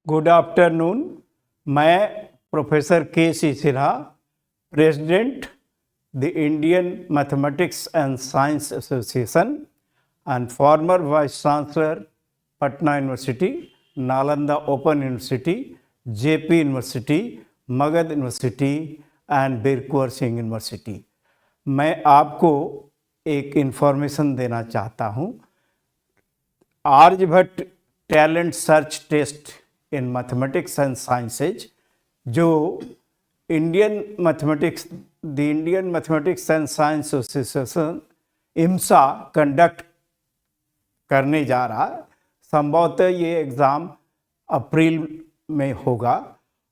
Good afternoon. मैं professor K C Sinha, president the Indian mathematics and science association and former vice chancellor Patna university, Nalanda open university, JP university, Magadh university and Bir Kunwar Singh university. मैं आपको एक information देना चाहता हूँ। Aryabhatta talent search test in mathematics and sciences जो Indian mathematics and science association IMSA conduct करने जा रहा है। संभवतः ये एग्ज़ाम अप्रैल में होगा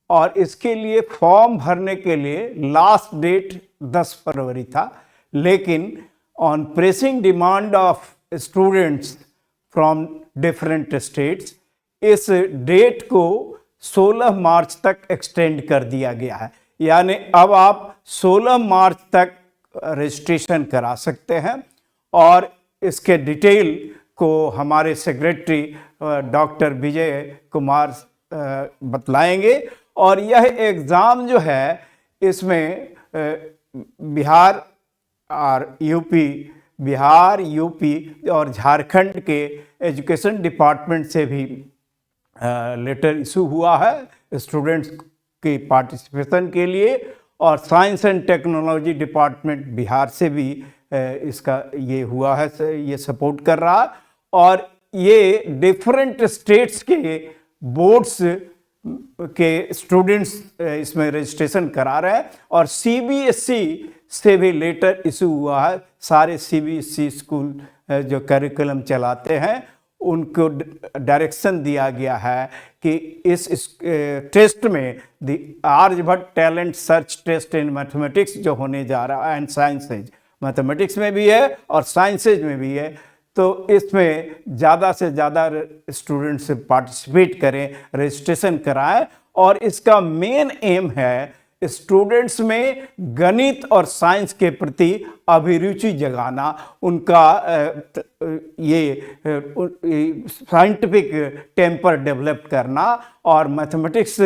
और इसके लिए फॉर्म भरने के लिए लास्ट डेट 10 फरवरी था, लेकिन on pressing demand of students from different states इस डेट को 16 मार्च तक एक्सटेंड कर दिया गया है। यानी अब आप 16 मार्च तक रजिस्ट्रेशन करा सकते हैं और इसके डिटेल को हमारे सेक्रेटरी डॉक्टर विजय कुमार बतलाएंगे। और यह एग्ज़ाम जो है इसमें बिहार यूपी और झारखंड के एजुकेशन डिपार्टमेंट से भी लेटर इशू हुआ है स्टूडेंट्स के पार्टिसिपेशन के लिए, और science and technology department Bihar से भी इसका ये हुआ है, ये सपोर्ट कर रहा। और ये डिफरेंट स्टेट्स के बोर्ड्स के स्टूडेंट्स इसमें रजिस्ट्रेशन करा रहे हैं और CBSE से भी लेटर इशू हुआ है। सारे CBSE स्कूल जो करिकुलम चलाते हैं उनको डायरेक्शन दिया गया है कि इस टेस्ट में the Aryabhatta talent search test in mathematics जो होने जा रहा है एंड साइंसेज, मैथमेटिक्स में भी है और साइंसेज में भी है, तो इसमें ज़्यादा से ज़्यादा स्टूडेंट्स पार्टिसिपेट करें, रजिस्ट्रेशन कराएं। और इसका मेन एम है स्टूडेंट्स में गणित और साइंस के प्रति अभिरुचि जगाना, उनका ये साइंटिफिक टेम्पर डेवलप करना, और मैथमेटिक्स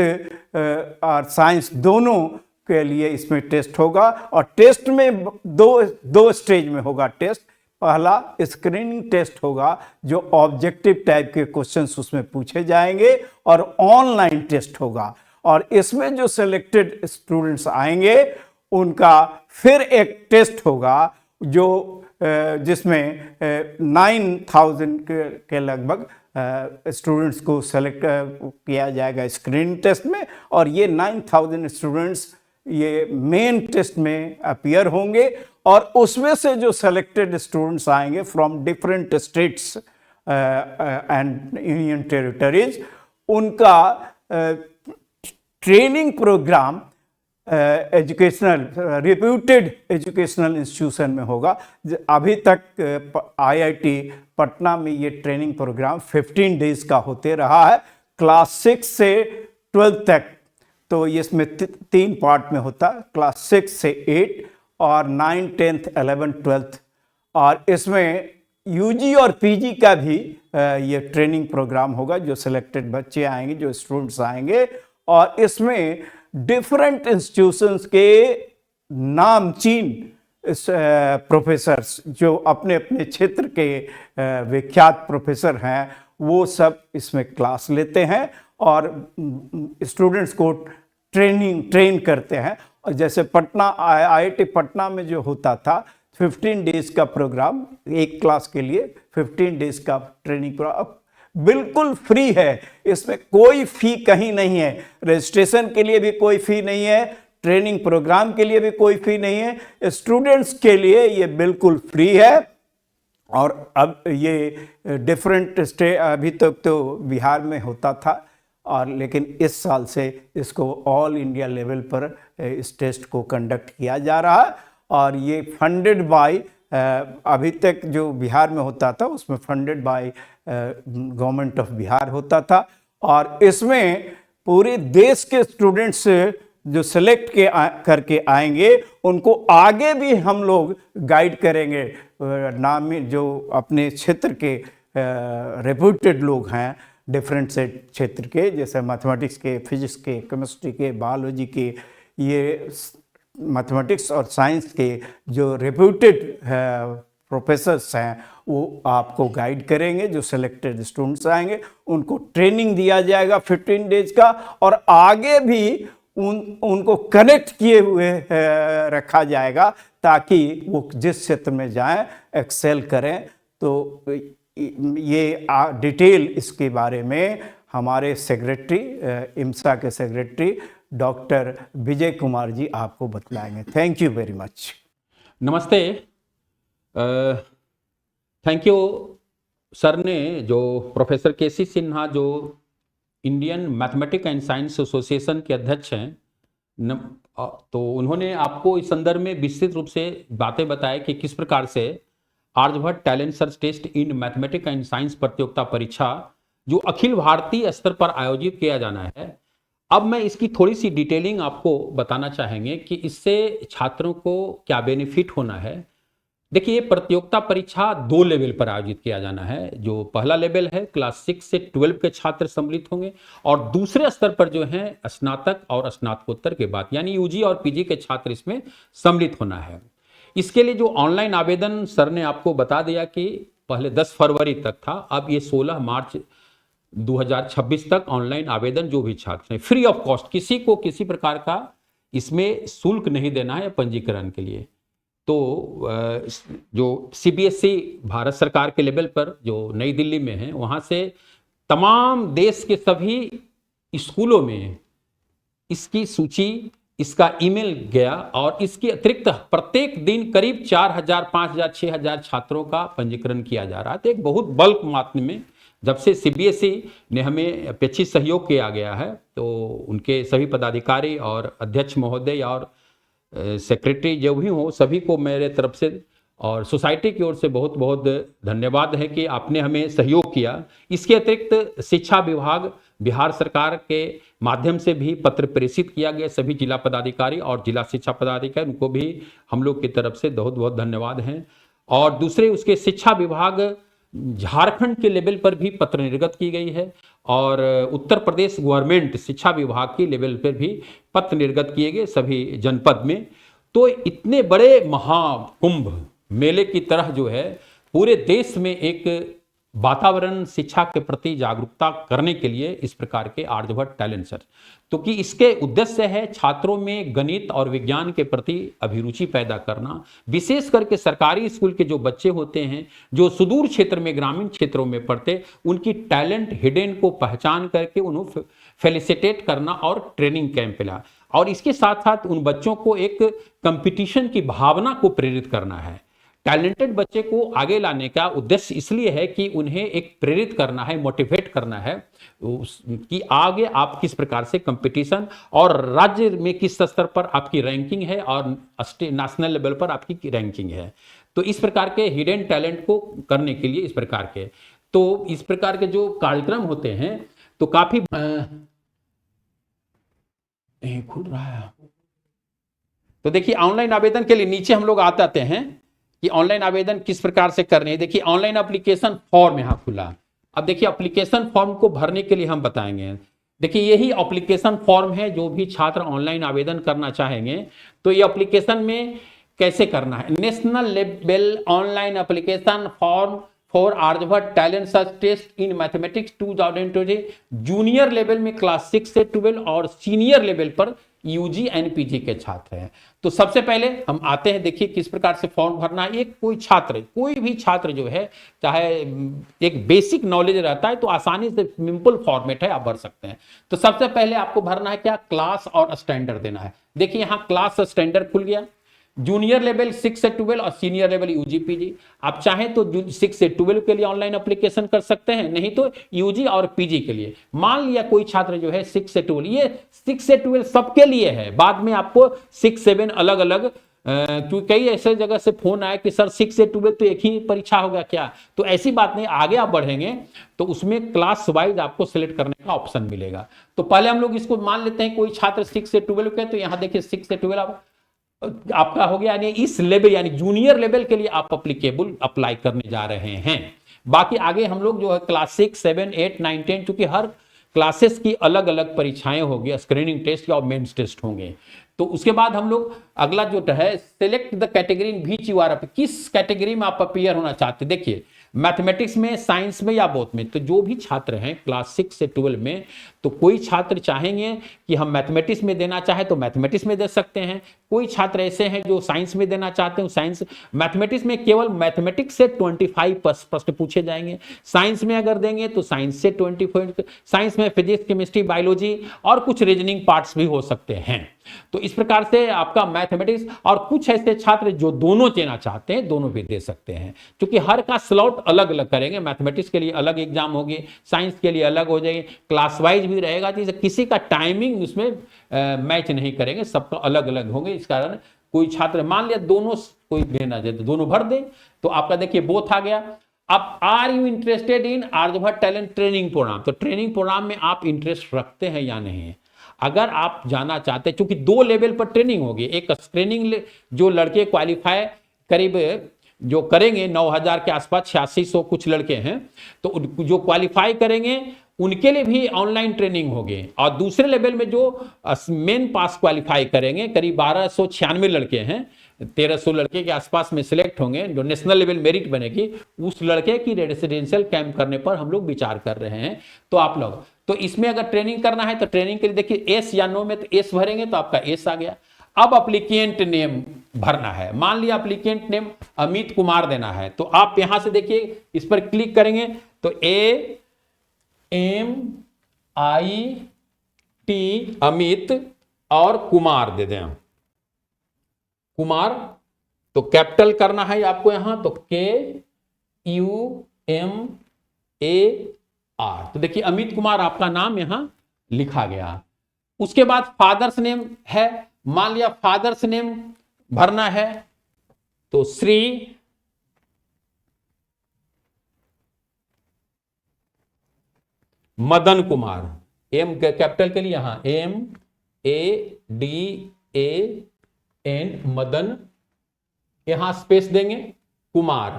और साइंस दोनों के लिए इसमें टेस्ट होगा। और टेस्ट में दो स्टेज में होगा टेस्ट। पहला स्क्रीनिंग टेस्ट होगा जो ऑब्जेक्टिव टाइप के क्वेश्चंस उसमें पूछे जाएंगे, और ऑनलाइन टेस्ट होगा। और इसमें जो सिलेक्टेड स्टूडेंट्स आएंगे उनका फिर एक टेस्ट होगा जो जिसमें 9000 के लगभग स्टूडेंट्स को सेलेक्ट किया जाएगा स्क्रीनिंग टेस्ट में, और ये 9000 स्टूडेंट्स ये मेन टेस्ट में अपीयर होंगे। और उसमें से जो सेलेक्टेड स्टूडेंट्स आएंगे from different states and union territories, उनका training programme educational reputed educational institution में होगा। अभी तक IIT पटना में ये ट्रेनिंग प्रोग्राम 15 डेज का होते रहा है, क्लास 6 से 12 तक। तो इसमें 3 पार्ट में होता है, क्लास 6 से 8 और 9, 10th, 11th, 12th। और इसमें UG और PG का भी ये ट्रेनिंग प्रोग्राम होगा। जो सिलेक्टेड बच्चे आएंगे, जो स्टूडेंट्स आएंगे, और इसमें डिफरेंट इंस्टीट्यूशंस के नामचीन प्रोफेसर्स जो अपने अपने क्षेत्र के विख्यात प्रोफेसर हैं, वो सब इसमें क्लास लेते हैं और स्टूडेंट्स को ट्रेन करते हैं। और जैसे पटना IIT पटना में जो होता था 15 डेज का प्रोग्राम, एक क्लास के लिए 15 डेज का ट्रेनिंग प्रोग्राम बिल्कुल फ्री है। इसमें कोई फ़ी कहीं नहीं है, रजिस्ट्रेशन के लिए भी कोई फ़ी नहीं है, ट्रेनिंग प्रोग्राम के लिए भी कोई फ़ी नहीं है। स्टूडेंट्स के लिए ये बिल्कुल फ्री है। और अब ये डिफरेंट स्टेट, अभी तक तो बिहार में होता था, और लेकिन इस साल से इसको ऑल इंडिया लेवल पर इस टेस्ट को कंडक्ट किया जा रहा है। और ये फंडेड बाय, अभी तक जो बिहार में होता था उसमें funded by government of Bihar होता था। और इसमें पूरे देश के स्टूडेंट्स जो सेलेक्ट करके आएंगे उनको आगे भी हम लोग गाइड करेंगे। नामी जो अपने क्षेत्र के रेप्यूटेड लोग हैं डिफरेंट से क्षेत्र के, जैसे मैथमेटिक्स के, फिजिक्स के, केमिस्ट्री के, बायोलॉजी के, ये मैथमेटिक्स और साइंस के जो रेप्यूटेड प्रोफेसर्स हैं वो आपको गाइड करेंगे। जो सिलेक्टेड स्टूडेंट्स आएंगे उनको ट्रेनिंग दिया जाएगा 15 डेज का, और आगे भी उनको कनेक्ट किए हुए रखा जाएगा ताकि वो जिस क्षेत्र में जाएं एक्सेल करें। तो ये डिटेल इसके बारे में हमारे सेक्रेटरी, इम्सा के सेक्रेटरी डॉक्टर विजय कुमार जी आपको बतलाएंगे। Thank you very much. नमस्ते। थैंक यू सर ने, जो प्रोफेसर केसी सिन्हा जो Indian mathematics and science association के अध्यक्ष हैं, तो उन्होंने आपको इस संदर्भ में विस्तृत रूप से बातें बताएं कि किस प्रकार से Aryabhatta talent search test in mathematics and science प्रतियोगिता परीक्षा जो अखिल भारतीय स्तर पर आयोजित किया जाना है। अब मैं इसकी थोड़ी सी डिटेलिंग आपको बताना चाहेंगे कि इससे छात्रों को क्या बेनिफिट होना है। देखिए, ये प्रतियोगिता परीक्षा 2 लेवल पर आयोजित किया जाना है। जो पहला लेवल है क्लास 6 से 12 के छात्र सम्मिलित होंगे, और दूसरे स्तर पर जो है स्नातक और स्नातकोत्तर के बाद यानी यूजी और पीजी के छात्र इसमें सम्मिलित होना है। इसके लिए जो ऑनलाइन आवेदन सर ने आपको बता दिया कि पहले 10 फरवरी तक था, अब ये 16 मार्च 2026 तक ऑनलाइन आवेदन जो भी छात्र हैं फ्री ऑफ कॉस्ट, किसी को किसी प्रकार का इसमें शुल्क नहीं देना है पंजीकरण के लिए। तो जो सीबीएसई भारत सरकार के लेवल पर जो नई दिल्ली में है, वहाँ से तमाम देश के सभी स्कूलों में इसकी सूची, इसका ईमेल गया, और इसके अतिरिक्त प्रत्येक दिन करीब 4000, 5000, 6000 छात्रों का पंजीकरण किया जा रहा है। तो एक बहुत बल्क मात्रा में जब से सीबीएसई ने हमें अपेक्षित सहयोग किया गया है, तो उनके सभी पदाधिकारी और अध्यक्ष महोदय और सेक्रेटरी जो भी हो, सभी को मेरे तरफ से और सोसाइटी की ओर से बहुत बहुत धन्यवाद है कि आपने हमें सहयोग किया। इसके अतिरिक्त शिक्षा विभाग बिहार सरकार के माध्यम से भी पत्र प्रेषित किया गया सभी जिला पदाधिकारी और जिला शिक्षा पदाधिकारी, उनको भी हम लोग की तरफ से बहुत बहुत धन्यवाद हैं। और दूसरे उसके शिक्षा विभाग झारखंड के लेवल पर भी पत्र निर्गत की गई है, और उत्तर प्रदेश गवर्नमेंट शिक्षा विभाग की लेवल पर भी पत्र निर्गत किए गए सभी जनपद में। तो इतने बड़े महाकुंभ मेले की तरह जो है पूरे देश में एक वातावरण शिक्षा के प्रति जागरूकता करने के लिए इस प्रकार के आर्यभट्ट टैलेंट सर्च, तो कि इसके उद्देश्य है छात्रों में गणित और विज्ञान के प्रति अभिरुचि पैदा करना। विशेष करके सरकारी स्कूल के जो बच्चे होते हैं जो सुदूर क्षेत्र में, ग्रामीण क्षेत्रों में पढ़ते, उनकी टैलेंट हिडन को पहचान करके उन्हें फेलिसिटेट करना और ट्रेनिंग कैंप ला, और इसके साथ साथ उन बच्चों को एक कंपटीशन की भावना को प्रेरित करना है। टैलेंटेड बच्चे को आगे लाने का उद्देश्य इसलिए है कि उन्हें एक प्रेरित करना है, मोटिवेट करना है कि आगे आप किस प्रकार से कंपटीशन और राज्य में किस स्तर पर आपकी रैंकिंग है और नेशनल लेवल पर आपकी रैंकिंग है। तो इस प्रकार के हिडन टैलेंट को करने के लिए इस प्रकार के जो कार्यक्रम होते हैं तो काफी खुल रहा है। तो देखिए, ऑनलाइन आवेदन के लिए नीचे हम लोग आते हैं कि ऑनलाइन आवेदन किस प्रकार से करने है। देखिए, ऑनलाइन एप्लीकेशन फॉर्म यहां खुला। अब देखिए, एप्लीकेशन फॉर्म को भरने के लिए हम बताएंगे। देखिए, यही एप्लीकेशन फॉर्म है। जो भी छात्र ऑनलाइन आवेदन करना चाहेंगे तो ये एप्लीकेशन में कैसे करना है। National level online application form for Aryabhatta talent search test in mathematics 2020, junior level में क्लास 6 से 12 और सीनियर लेवल पर यूजी एंड पीजी के छात्र हैं। तो सबसे पहले हम आते हैं, देखिए किस प्रकार से फॉर्म भरना है। एक कोई भी छात्र जो है, चाहे एक बेसिक नॉलेज रहता है तो आसानी से सिंपल फॉर्मेट है, आप भर सकते हैं। तो सबसे पहले आपको भरना है क्या, क्लास और स्टैंडर्ड देना है। देखिए, यहाँ क्लास स्टैंडर्ड खुल गया। जूनियर लेवल 6 से 12 और सीनियर लेवल यूजी पीजी। आप चाहें तो 6 से 12 के लिए ऑनलाइन एप्लीकेशन कर सकते हैं, नहीं तो यूजी और पीजी के लिए। मान लिया कोई छात्र जो है 6 से 12, ये 6 से 12 सबके लिए है। बाद में आपको 6, 7 अलग अलग, क्योंकि कई ऐसे जगह से फोन आया कि सर 6 से 12 तो एक ही परीक्षा होगा क्या, तो ऐसी बात नहीं। आगे आप बढ़ेंगे तो उसमें क्लास वाइज आपको सिलेक्ट करने का ऑप्शन मिलेगा। तो पहले हम लोग इसको मान लेते हैं कोई छात्र 6 से 12 के, तो यहाँ देखिए 6 से 12 आपका हो गया। यानी इस लेवल यानी जूनियर लेवल के लिए आप अप्लाई करने जा रहे हैं। बाकी आगे हम लोग जो है क्लास 6, 7, 8, 9, 10, चूंकि हर क्लासेस की अलग अलग परीक्षाएं होगी, स्क्रीनिंग टेस्ट और मेंस टेस्ट होंगे। तो उसके बाद हम लोग अगला जो है select the category in which you are, किस कैटेगरी में आप अपियर होना चाहते हैं। देखिए मैथमेटिक्स में, साइंस में या बोथ में, तो जो भी छात्र हैं क्लास 6 से 12 में, तो कोई छात्र चाहेंगे कि हम मैथमेटिक्स में देना चाहे तो मैथमेटिक्स में दे सकते हैं। कोई छात्र ऐसे हैं जो साइंस में देना चाहते हैं, साइंस। मैथमेटिक्स में केवल मैथमेटिक्स से 25 प्रश्न पूछे जाएंगे, साइंस में अगर देंगे तो साइंस से 25, साइंस में फिजिक्स, केमिस्ट्री, बायोलॉजी और कुछ रीजनिंग पार्ट्स भी हो सकते हैं। तो इस प्रकार से आपका मैथमेटिक्स, और कुछ ऐसे छात्र जो दोनों देना चाहते हैं दोनों भी दे सकते हैं, क्योंकि हर का स्लॉट अलग अलग करेंगे। मैथमेटिक्स के लिए अलग एग्जाम होगी, साइंस के लिए अलग हो जाएगी, क्लास वाइज भी रहेगा, तो किसी का टाइमिंग उसमें मैच नहीं करेंगे, सबका अलग अलग होंगे। इस कारण कोई छात्र मान लिया दोनों कोई देना चाहे तो दोनों भर दे, तो आपका देखिए बोथ आ गया। अब are you interested in Aryabhatta talent training program, तो ट्रेनिंग प्रोग्राम में आप इंटरेस्ट रखते हैं या नहीं। अगर आप जाना चाहते हैं, क्योंकि 2 लेवल पर ट्रेनिंग होगी, एक ट्रेनिंग जो लड़के क्वालिफाई करीब जो करेंगे 9000 के आसपास, 8600 कुछ लड़के हैं, तो जो क्वालिफाई करेंगे उनके लिए भी ऑनलाइन ट्रेनिंग होगी। और दूसरे लेवल में जो मेन पास क्वालिफाई करेंगे, करीब 1296 लड़के हैं, 1300 लड़के के आसपास में सिलेक्ट होंगे, जो नेशनल लेवल मेरिट बनेगी, उस लड़के की रेसिडेंशियल कैंप करने पर हम लोग विचार कर रहे हैं। तो आप लोग, तो इसमें अगर ट्रेनिंग करना है तो ट्रेनिंग के लिए देखिए एस या नो में, तो एस भरेंगे तो आपका एस आ गया। अब एप्लीकेंट नेम भरना है, मान लिया एप्लीकेंट नेम अमित कुमार देना है, तो आप यहां से देखिए इस पर क्लिक करेंगे तो AMIT अमित और कुमार दे दें, कुमार, तो कैपिटल करना है आपको यहां, तो KUMAR, तो देखिए अमित कुमार आपका नाम यहां लिखा गया। उसके बाद फादर्स नेम है, मान लिया फादर्स नेम भरना है, तो श्री मदन कुमार, एम कैपिटल के लिए यहां MADAN मदन, यहां स्पेस देंगे, कुमार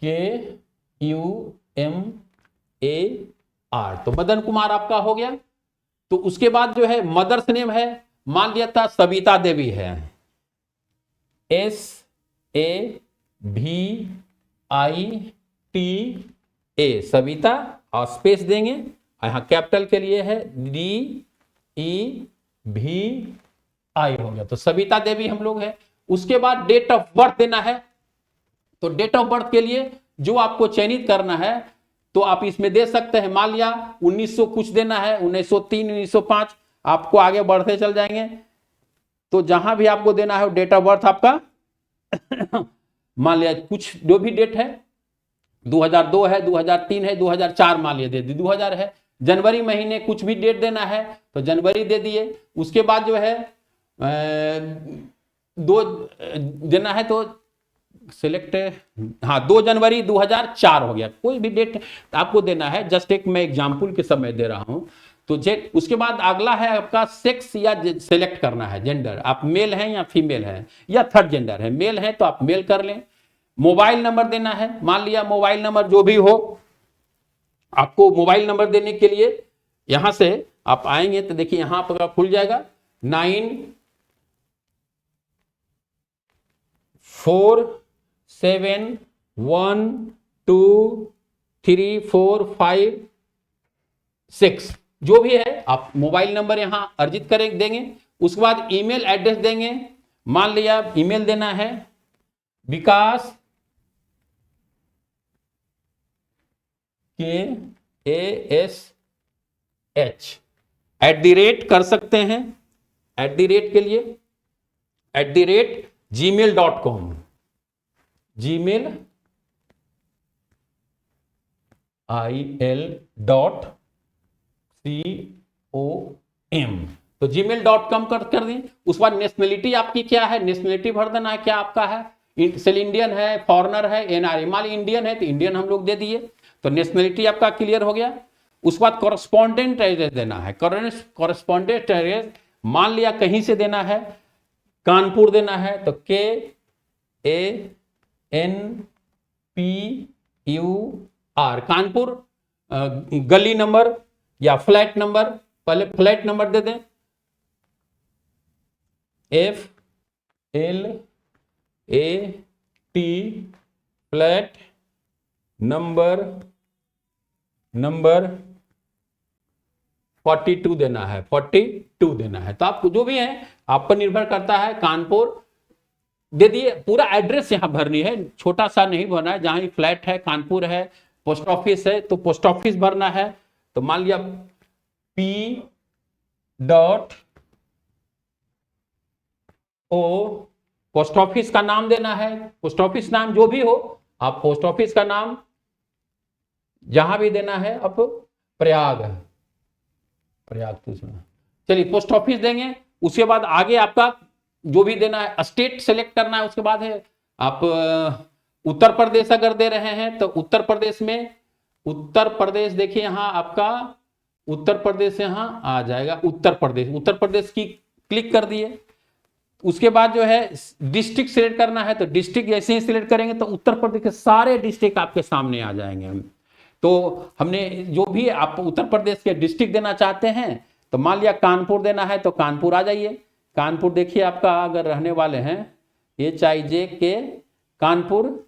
KUMAR, तो मदन कुमार आपका हो गया। तो उसके बाद जो है मदर्स नेम है, मान लिया था सविता देवी है, SAVITA, सविता, और स्पेस देंगे, यहां कैपिटल के लिए है DEVI हो गया, तो सविता देवी हम लोग है। उसके बाद डेट ऑफ बर्थ देना है, तो डेट ऑफ बर्थ के लिए जो आपको चयनित करना है तो आप इसमें दे सकते हैं, मान लिया 1900 कुछ देना है, 1903, 1905, आपको आगे बढ़ते चल जाएंगे। तो जहां भी आपको देना है डेट ऑफ बर्थ आपका मान लिया कुछ जो भी डेट है, 2002 है, 2003 है, 2004 मान लिया दे दी, 2000 है, जनवरी महीने कुछ भी डेट देना है तो जनवरी दे दिए। उसके बाद जो है 2 देना है तो सिलेक्ट, हाँ 2 जनवरी 2004 हो गया, कोई भी डेट आपको देना है, जस्ट एक मैं एग्जाम्पल के समय दे रहा हूं। तो उसके बाद अगला है आपका सेक्स या सिलेक्ट करना है, जेंडर, आप मेल हैं या फीमेल है या थर्ड जेंडर है, मेल है तो आप मेल कर लें। मोबाइल नंबर देना है, मान लिया मोबाइल नंबर जो भी हो, आपको मोबाइल नंबर देने के लिए यहां से आप आएंगे तो देखिए यहां पर खुल जाएगा 94712345 जो भी है आप मोबाइल नंबर यहां अर्जित करें देंगे। उसके बाद ईमेल एड्रेस देंगे, मान लिया ईमेल देना है विकास KASH @ कर सकते हैं, @ के लिए @gmail.com, gmail.com, तो gmail.com कर दें। उसके बाद नेशनलिटी आपकी क्या है, नेशनलिटी भर देना है, क्या आपका है, सेल इंडियन है, फॉरेनर है, NRI, मान लीजिए इंडियन है तो इंडियन हम लोग दे दिए, तो नेशनलिटी आपका क्लियर हो गया। उसके बाद कॉरेस्पॉन्डेंट एड्रेस देना है, कॉरेस्पॉन्डेंट एड्रेस मान लिया कहीं से देना है, कानपुर देना है तो KANPUR PUR, कानपुर गली नंबर या फ्लैट नंबर, पहले फ्लैट नंबर दे दें, FLAT फ्लैट नंबर 42 देना है, 42 देना है। तो आपको जो भी है आप पर निर्भर करता है। कानपुर दे दिए, पूरा एड्रेस यहां भरनी है, छोटा सा नहीं भरना है। जहां फ्लैट है, कानपुर है, पोस्ट ऑफिस है तो पोस्ट ऑफिस भरना है। तो मान लिया P.O, पोस्ट ऑफिस का नाम देना है, पोस्ट ऑफिस नाम जो भी हो, आप पोस्ट ऑफिस का नाम जहां भी देना है। अब प्रयाग तो सुना, चलिए पोस्ट ऑफिस देंगे। उसके बाद आगे आपका जो भी देना है, स्टेट सेलेक्ट करना है। उसके बाद है आप उत्तर प्रदेश अगर दे रहे हैं तो उत्तर प्रदेश में, उत्तर प्रदेश देखिए यहां आपका उत्तर प्रदेश यहां आ जाएगा, उत्तर प्रदेश की क्लिक कर दिए। उसके बाद जो है डिस्ट्रिक्ट सिलेक्ट करना है, तो डिस्ट्रिक्ट जैसे ही सिलेक्ट करेंगे तो उत्तर प्रदेश के सारे डिस्ट्रिक्ट आपके सामने आ जाएंगे। तो हमने जो भी आप उत्तर प्रदेश के डिस्ट्रिक्ट देना चाहते हैं, तो मान लिया कानपुर देना है तो कानपुर आ जाइए। कानपुर देखिए आपका अगर रहने वाले हैं HIJ के कानपुर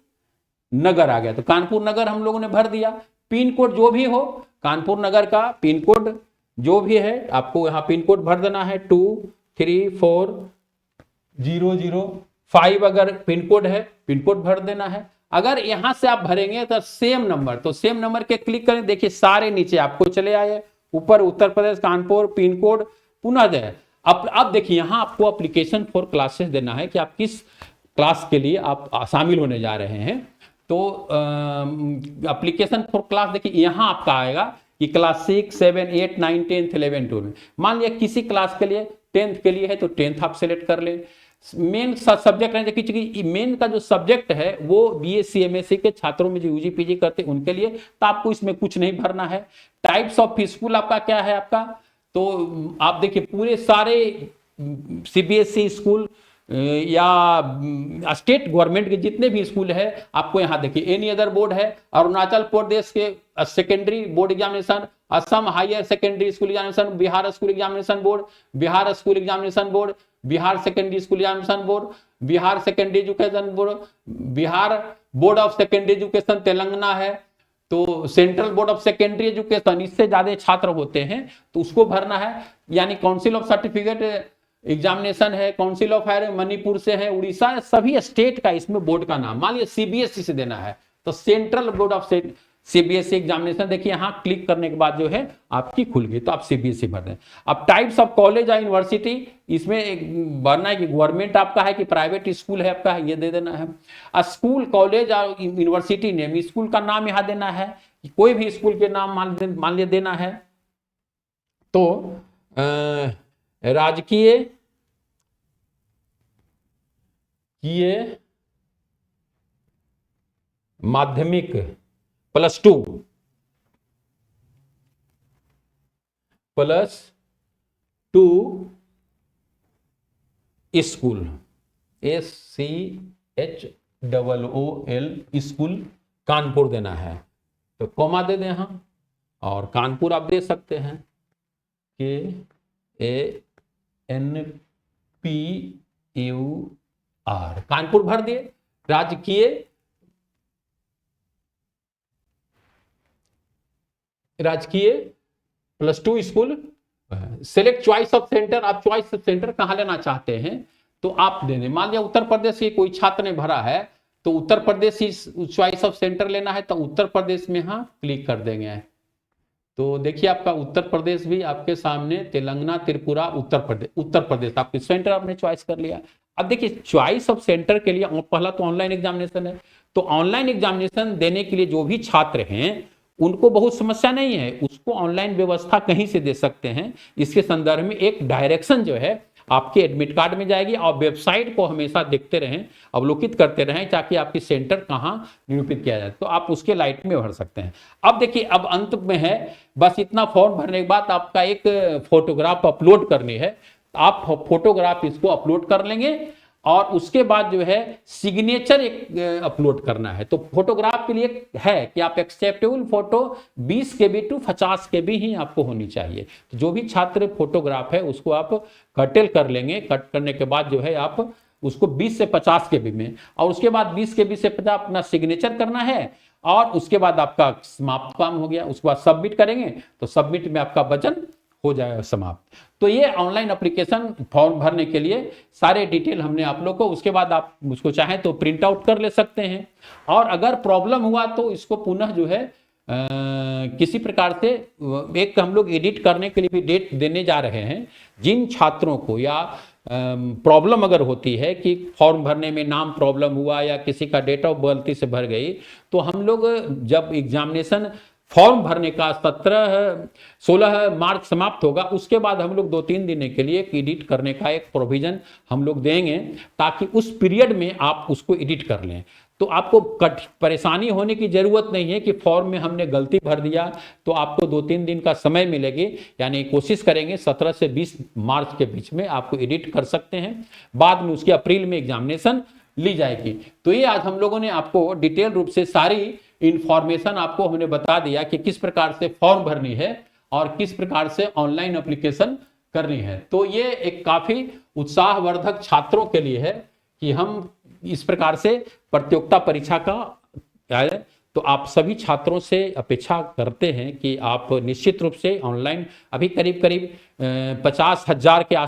नगर आ गया, तो कानपुर नगर हम लोगों ने भर दिया। पिन कोड जो भी हो, कानपुर नगर का पिन कोड जो भी है आपको यहाँ पिन कोड भर देना है, 23405 अगर पिन कोड है, पिन कोड भर देना है। अगर यहां से आप भरेंगे तो सेम नंबर, तो सेम नंबर के क्लिक करें, देखिए सारे नीचे आपको चले आए, ऊपर उत्तर प्रदेश कानपुर पिन कोड पुनः दे। अब देखिए यहां आपको एप्लीकेशन फॉर क्लासेस देना है कि आप किस क्लास के लिए आप शामिल होने जा रहे हैं। तो एप्लीकेशन फॉर क्लास देखिए यहां आपका आएगा कि क्लास 6, 7, 8, 9, 10, 11, 12 में मान लिया किसी क्लास के लिए 10th के लिए है तो 10th आप सेलेक्ट कर ले। मेन सब्जेक्ट है, देखिए मेन का जो सब्जेक्ट है वो BSc MSc के छात्रों में जो UG PG करते हैं उनके लिए, तो आपको इसमें कुछ नहीं भरना है। टाइप्स ऑफ स्कूल आपका क्या है आपका, तो आप देखिए पूरे सारे CBSE स्कूल या स्टेट गवर्नमेंट के जितने भी स्कूल है आपको यहाँ देखिए। एनी अदर बोर्ड है, अरुणाचल प्रदेश के secondary board examination, Assam higher secondary school examination, Bihar school examination board, Bihar school examination board, Bihar secondary school examination board, Bihar secondary education board, Bihar board of secondary education Telangana है, तो central board of secondary education, इससे ज्यादा छात्र होते हैं तो उसको भरना है। यानी काउंसिल ऑफ सर्टिफिकेट एग्जामिनेशन है, काउंसिल ऑफ हायर मणिपुर से है, उड़ीसा, सभी स्टेट का इसमें बोर्ड का नाम। मान लिया CBSE से देना है तो central board of CBSE examination, देखिए यहां क्लिक करने के बाद जो है आपकी खुल गई, तो आप CBSE भर दें। अब टाइप्स ऑफ कॉलेज या यूनिवर्सिटी, इसमें भरना है कि गवर्नमेंट आपका है कि प्राइवेट स्कूल है आपका, ये दे देना है। स्कूल कॉलेज और यूनिवर्सिटी नेम, स्कूल का नाम यहां देना है, कोई भी स्कूल के नाम मान लिया देना है। तो राजकीय माध्यमिक +2 स्कूल, SCHOOL स्कूल कानपुर देना है, तो कॉमा दे दें यहां, और कानपुर आप दे सकते हैं KANPUR, कानपुर भर दिए। राजकीय +2 school, select choice of centre, आप चॉइस ऑफ सेंटर कहां लेना चाहते हैं तो आप दे दें। मान लिया उत्तर प्रदेश से कोई छात्र ने भरा है तो उत्तर प्रदेश ही चॉइस ऑफ सेंटर लेना है, तो उत्तर प्रदेश में यहां क्लिक कर देंगे। तो देखिए आपका उत्तर प्रदेश भी आपके सामने, तेलंगाना, त्रिपुरा, उत्तर प्रदेश आपके सेंटर आपने चॉइस कर लिया। अब देखिए चॉइस ऑफ सेंटर के लिए पहला तो ऑनलाइन एग्जामिनेशन है, तो ऑनलाइन एग्जामिनेशन देने के लिए जो भी छात्र हैं उनको बहुत समस्या नहीं है, उसको ऑनलाइन व्यवस्था कहीं से दे सकते हैं। इसके संदर्भ में एक डायरेक्शन जो है आपके एडमिट कार्ड में जाएगी, और वेबसाइट को हमेशा देखते रहें, अवलोकित करते रहें, ताकि आपकी सेंटर कहां निरूपित किया जाए, तो आप उसके लाइट में भर सकते हैं। अब देखिए अब अंत में है, बस इतना फॉर्म भरने के बाद आपका एक फोटोग्राफ अपलोड करनी है, आप फोटोग्राफ इसको अपलोड कर लेंगे और उसके बाद जो है सिग्नेचर एक अपलोड करना है। तो फोटोग्राफ के लिए है कि आप acceptable photo 20 KB to 50 KB ही आपको होनी चाहिए। तो जो भी छात्र फोटोग्राफ है उसको आप कटेल कर लेंगे, कट करने के बाद जो है आप उसको 20 से 50 KB में, और उसके बाद 20 KB से 50 अपना सिग्नेचर करना है, और उसके बाद आपका समाप्त काम हो गया। उसके बाद सबमिट करेंगे तो सबमिट में आपका वचन हो जाएगा समाप्त। तो ये ऑनलाइन एप्लीकेशन फॉर्म भरने के लिए सारे डिटेल हमने आप लोग को, उसके बाद आप उसको चाहें तो प्रिंट आउट कर ले सकते हैं, और अगर प्रॉब्लम हुआ तो इसको पुनः जो है किसी प्रकार से एक हम लोग एडिट करने के लिए भी डेट देने जा रहे हैं। जिन छात्रों को या प्रॉब्लम अगर होती है कि फॉर्म भरने में नाम प्रॉब्लम हुआ या किसी का डेट ऑफ गलती से भर गई, तो हम लोग जब एग्जामिनेशन फॉर्म भरने का 16 मार्च समाप्त होगा, उसके बाद हम लोग 2-3 दिन के लिए एडिट करने का एक प्रोविजन हम लोग देंगे, ताकि उस पीरियड में आप उसको एडिट कर लें। तो आपको परेशानी होने की जरूरत नहीं है कि फॉर्म में हमने गलती भर दिया, तो आपको 2-3 दिन का समय मिलेगी, यानी कोशिश करेंगे 17 से 20 मार्च के बीच में आपको एडिट कर सकते हैं। बाद में उसके अप्रैल में एग्जामिनेशन ली जाएगी। तो ये आज हम लोगों ने आपको डिटेल रूप से सारी इंफॉर्मेशन आपको हमने बता दिया कि किस प्रकार से फॉर्म भरनी है और किस प्रकार से ऑनलाइन एप्लीकेशन करनी है। तो ये एक काफी उत्साहवर्धक छात्रों के लिए है कि हम इस प्रकार से प्रतियोगिता परीक्षा का, तो आप सभी छात्रों से अपेक्षा करते हैं कि आप निश्चित रूप से ऑनलाइन अभी करीब 50,000 के